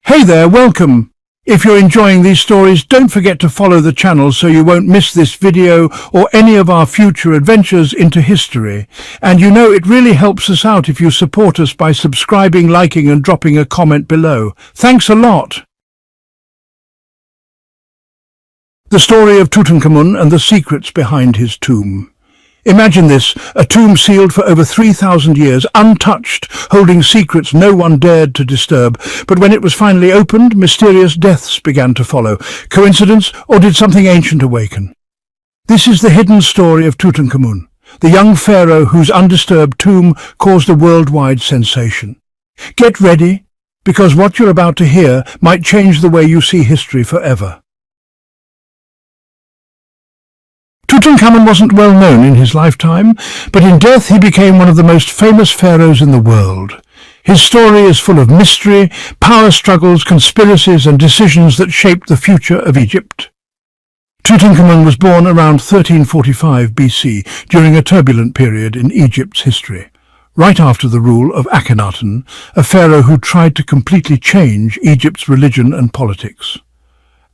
Hey there, welcome! If you're enjoying these stories, don't forget to follow the channel so you won't miss this video or any of our future adventures into history. And you know it really helps us out if you support us by subscribing, liking and dropping a comment below. Thanks a lot! The story of Tutankhamun and the secrets behind his tomb. Imagine this, a tomb sealed for over 3,000 years, untouched, holding secrets no one dared to disturb. But when it was finally opened, mysterious deaths began to follow. Coincidence, or did something ancient awaken? This is the hidden story of Tutankhamun, the young pharaoh whose undisturbed tomb caused a worldwide sensation. Get ready, because what you're about to hear might change the way you see history forever. Tutankhamun wasn't well known in his lifetime, but in death he became one of the most famous pharaohs in the world. His story is full of mystery, power struggles, conspiracies and decisions that shaped the future of Egypt. Tutankhamun was born around 1345 BC, during a turbulent period in Egypt's history, right after the rule of Akhenaten, a pharaoh who tried to completely change Egypt's religion and politics.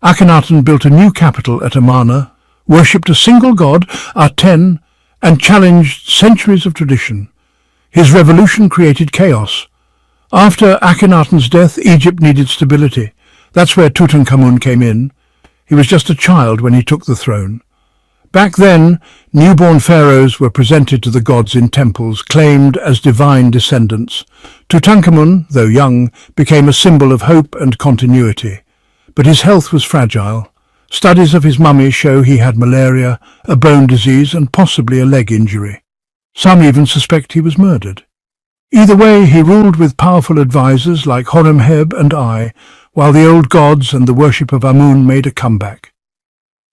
Akhenaten built a new capital at Amarna, worshipped a single god, Aten, and challenged centuries of tradition. His revolution created chaos. After Akhenaten's death, Egypt needed stability. That's where Tutankhamun came in. He was just a child when he took the throne. Back then, newborn pharaohs were presented to the gods in temples, claimed as divine descendants. Tutankhamun, though young, became a symbol of hope and continuity. But his health was fragile. Studies of his mummy show he had malaria, a bone disease and possibly a leg injury. Some even suspect he was murdered. Either way, he ruled with powerful advisors like Horemheb and I, while the old gods and the worship of Amun made a comeback.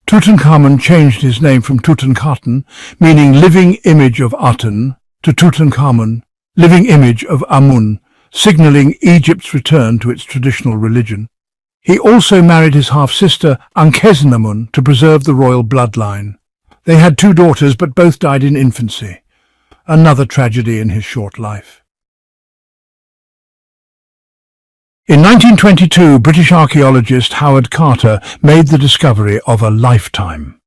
Tutankhamun changed his name from Tutankhaten, meaning living image of Aten, to Tutankhamun, living image of Amun, signaling Egypt's return to its traditional religion. He also married his half-sister Ankhesenamun to preserve the royal bloodline. They had 2 daughters, but both died in infancy. Another tragedy in his short life. In 1922, British archaeologist Howard Carter made the discovery of a lifetime.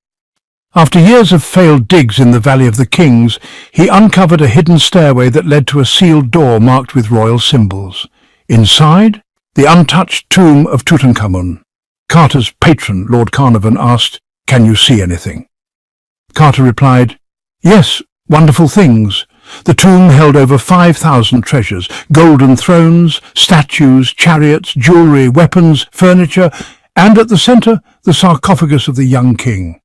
After years of failed digs in the Valley of the Kings, he uncovered a hidden stairway that led to a sealed door marked with royal symbols. Inside, the untouched tomb of Tutankhamun. Carter's patron, Lord Carnarvon, asked, "Can you see anything?" Carter replied, "Yes, wonderful things." The tomb held over 5,000 treasures, golden thrones, statues, chariots, jewelry, weapons, furniture, and at the center, the sarcophagus of the young king.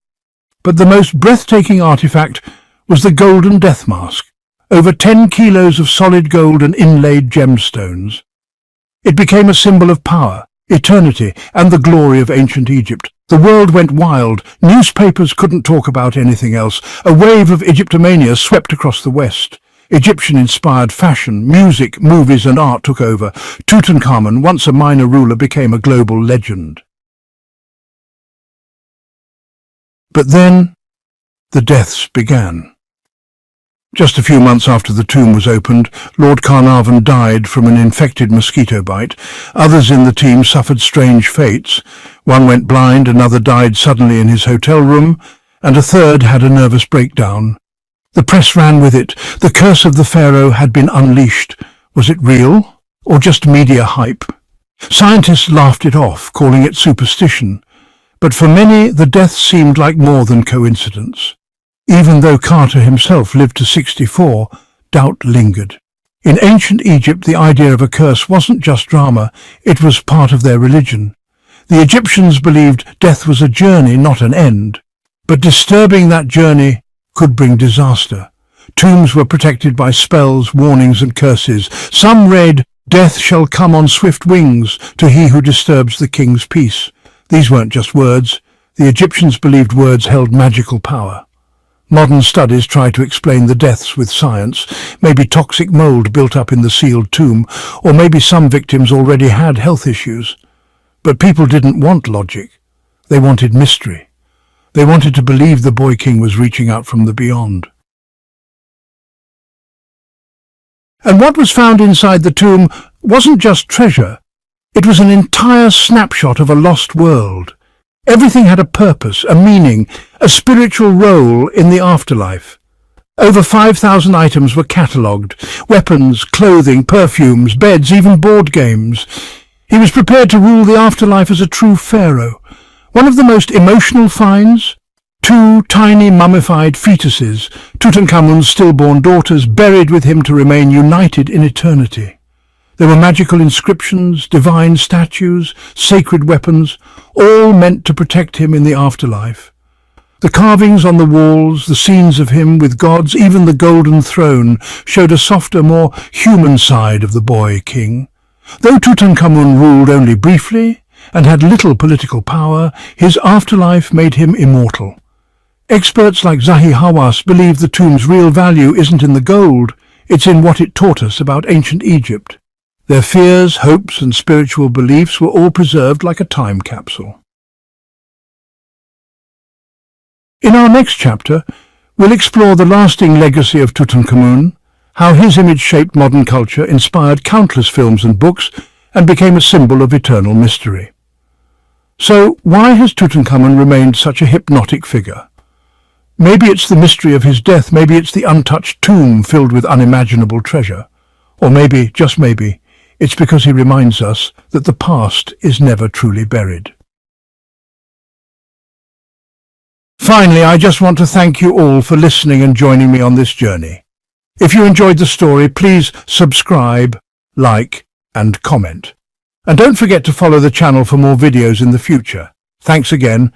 But the most breathtaking artifact was the golden death mask, over 10 kilos of solid gold and inlaid gemstones. It became a symbol of power, eternity, and the glory of ancient Egypt. The world went wild. Newspapers couldn't talk about anything else. A wave of Egyptomania swept across the West. Egyptian-inspired fashion, music, movies, and art took over. Tutankhamun, once a minor ruler, became a global legend. But then, the deaths began. Just a few months after the tomb was opened, Lord Carnarvon died from an infected mosquito bite. Others in the team suffered strange fates. One went blind, another died suddenly in his hotel room, and a third had a nervous breakdown. The press ran with it. The curse of the pharaoh had been unleashed. Was it real, or just media hype? Scientists laughed it off, calling it superstition. But for many, the deaths seemed like more than coincidence. Even though Carter himself lived to 64, doubt lingered. In ancient Egypt, the idea of a curse wasn't just drama, it was part of their religion. The Egyptians believed death was a journey, not an end. But disturbing that journey could bring disaster. Tombs were protected by spells, warnings and curses. Some read, "Death shall come on swift wings to he who disturbs the king's peace." These weren't just words. The Egyptians believed words held magical power. Modern studies try to explain the deaths with science. Maybe toxic mold built up in the sealed tomb, or maybe some victims already had health issues. But people didn't want logic. They wanted mystery. They wanted to believe the boy king was reaching out from the beyond. And what was found inside the tomb wasn't just treasure. It was an entire snapshot of a lost world. Everything had a purpose, a meaning, a spiritual role in the afterlife. Over 5,000 items were catalogued: weapons, clothing, perfumes, beds, even board games. He was prepared to rule the afterlife as a true pharaoh. One of the most emotional finds? Two tiny mummified fetuses, Tutankhamun's stillborn daughters, buried with him to remain united in eternity. There were magical inscriptions, divine statues, sacred weapons, all meant to protect him in the afterlife. The carvings on the walls, the scenes of him with gods, even the golden throne, showed a softer, more human side of the boy king. Though Tutankhamun ruled only briefly and had little political power, his afterlife made him immortal. Experts like Zahi Hawass believe the tomb's real value isn't in the gold, it's in what it taught us about ancient Egypt. Their fears, hopes and spiritual beliefs were all preserved like a time capsule. In our next chapter, we'll explore the lasting legacy of Tutankhamun, how his image shaped modern culture, inspired countless films and books, and became a symbol of eternal mystery. So, why has Tutankhamun remained such a hypnotic figure? Maybe it's the mystery of his death, maybe it's the untouched tomb filled with unimaginable treasure. Or maybe, just maybe, it's because he reminds us that the past is never truly buried. Finally, I just want to thank you all for listening and joining me on this journey. If you enjoyed the story, please subscribe, like, and comment. And don't forget to follow the channel for more videos in the future. Thanks again.